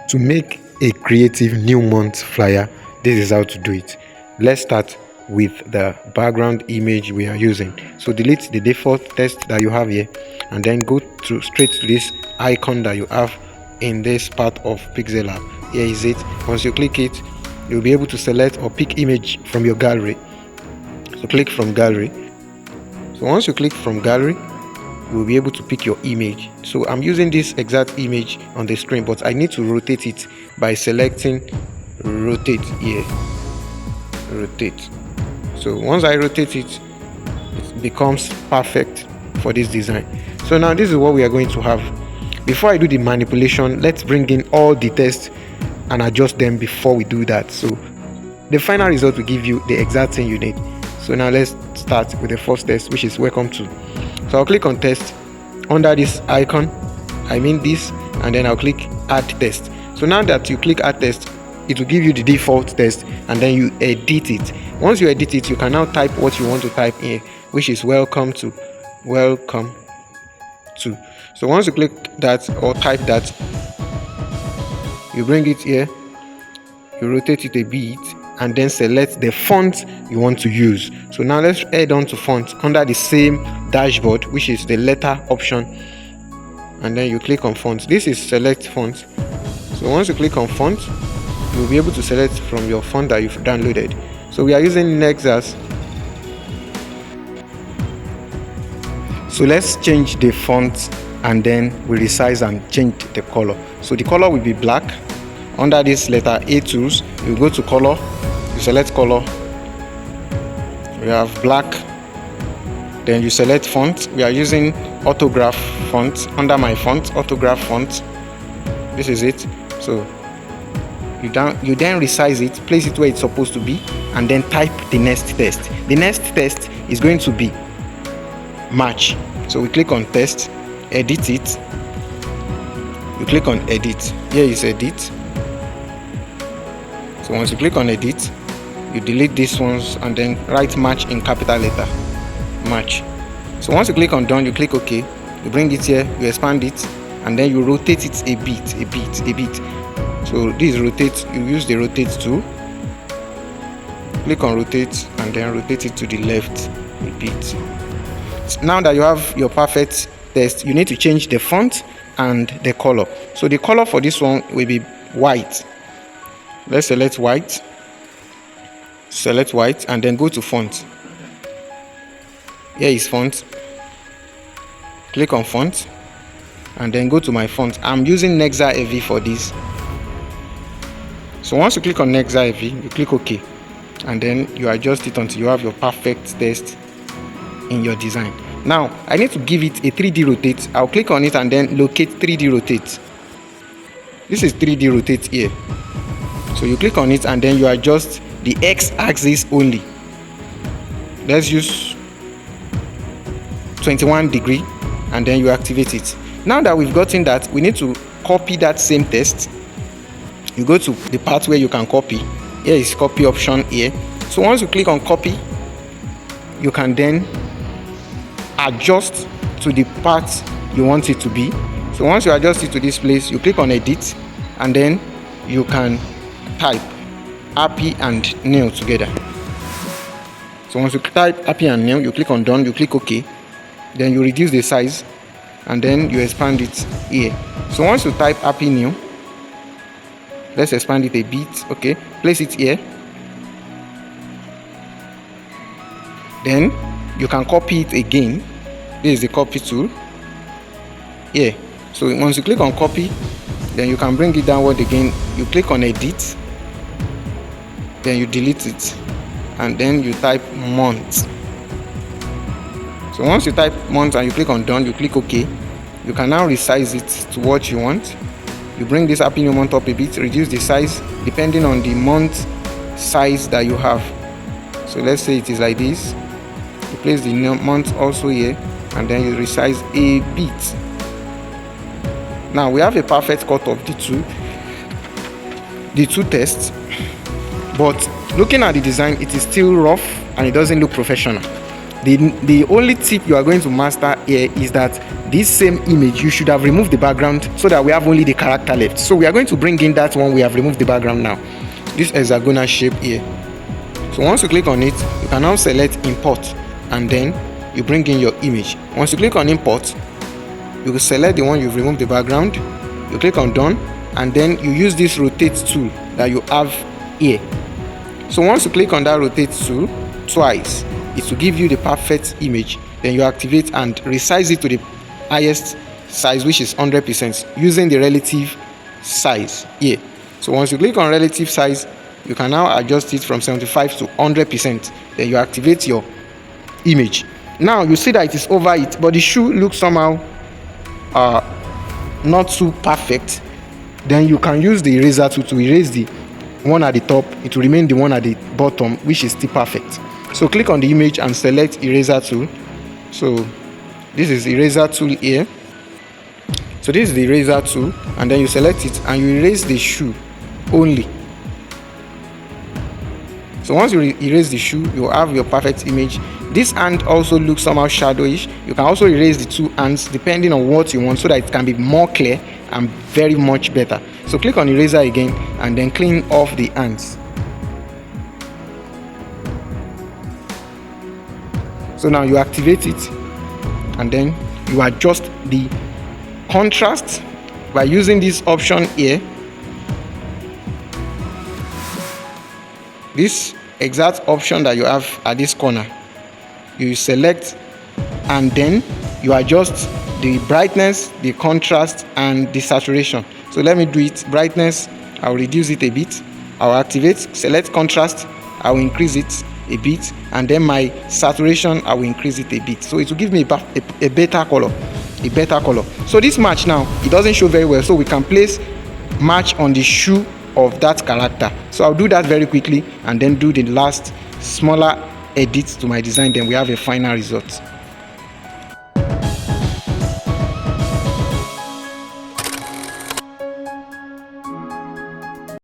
To make a creative new month flyer, this is how to do it. Let's start with the background image we are using. So delete the default text that you have here and then go straight to this icon that you have in this part of Pixellab. Here is it. Once you click it, you'll be able to select or pick image from your gallery. So click from gallery. So once you click from gallery, you will be able to pick your image. So I'm using this exact image on the screen, but I need to rotate it by selecting rotate here. Rotate. So once I rotate it, it becomes perfect for this design. So now this is what we are going to have. Before I do the manipulation, let's bring in all the tests and adjust them before we do that. So the final result will give you the exact thing you need. So now let's start with the first test, which is welcome to. So I'll click on test under this icon, this, and then I'll click add test. So now that you click add test, it will give you the default test and then you edit it. Once you edit it, you can now type what you want to type here, which is welcome to. So once you click that or type that, you bring it here, you rotate it a bit, and then select the font you want to use. So now let's head on to font under the same dashboard, which is the letter option, and then you click on font. This is select font. So once you click on font, you'll be able to select from your font that you've downloaded. So we are using Nexus. So let's change the font and then we resize and change the color. So the color will be black. Under this letter A tools, you go to color, you select color, we have black, then you select font. We are using autograph font. Under my font, autograph font, this is it. So you then resize it, place it where it's supposed to be, and then type the next test. The next test is going to be match. So we click on test, edit it, you click on edit. Here is edit. So once you click on edit, you delete these ones and then write match in capital letter, match. So once you click on done, you click OK, you bring it here, you expand it, and then you rotate it a bit. So this rotate, you use the rotate tool, click on rotate and then rotate it to the left a bit. Now that you have your perfect test, you need to change the font and the color. So the color for this one will be white. Let's select white, and then go to font. Here is font, click on font and then go to my font. I'm using Nexa Heavy for this. So once you click on Nexa Heavy, you click OK and then you adjust it until you have your perfect test in your design. Now I need to give it a 3D rotate. I'll click on it and then locate 3D rotate. This is 3D rotate here. So you click on it and then you adjust the x-axis only. Let's use 21 degree and then you activate it. Now that we've gotten that, we need to copy that same test. You go to the part where you can copy. Here is copy option here. So once you click on copy, you can then adjust to the part you want it to be. So once you adjust it to this place, you click on edit and then you can type happy and nail together. So once you type happy and nail, you click on done, you click OK, then you reduce the size and then you expand it here. So once you type happy nail, let's expand it a bit. Okay, place it here, then you can copy it again. This is the copy tool here. So once you click on copy, then you can bring it downward again. You click on edit, then you delete it and then you type month. So once you type month and you click on done, you click OK, you can now resize it to what you want. You bring this happy new month up a bit, reduce the size depending on the month size that you have. So let's say it is like this. You place the month also here and then you resize a bit. Now we have a perfect cut of the two tests, but looking at the design, it is still rough and it doesn't look professional. The only tip you are going to master here is that this same image, you should have removed the background so that we have only the character left. So we are going to bring in that one we have removed the background now, this hexagonal shape here. So once you click on it, you can now select import, and then you bring in your image. Once you click on import, you will select the one you've removed the background, you click on done, and then you use this rotate tool that you have here. So once you click on that rotate tool twice, it will give you the perfect image. Then you activate and resize it to the highest size, which is 100%, using the relative size here. So once you click on relative size, you can now adjust it from 75 to 100%. Then you activate your image. Now you see that it is over it, but the shoe looks somehow not too perfect. Then you can use the eraser tool to erase the one at the top. It will remain the one at the bottom, which is still perfect. So click on the image and select eraser tool. So this is eraser tool here. So this is the eraser tool, and then you select it and you erase the shoe only. So once you erase the shoe, you have your perfect image. This hand also looks somehow shadowish. You can also erase the two hands depending on what you want, so that it can be more clear and very much better. So click on eraser again and then clean off the hands. So now you activate it, and then you adjust the contrast by using this option here. This exact option that you have at this corner, you select, and then you adjust the brightness, the contrast, and the saturation. So let me do it. Brightness, I'll reduce it a bit. I'll activate, select contrast, I'll increase it a bit, and then my saturation, I will increase it a bit, so it will give me a better color, So this match now, it doesn't show very well, so we can place match on the shoe of that character. So I'll do that very quickly and then do the last smaller edits to my design. Then we have a final result.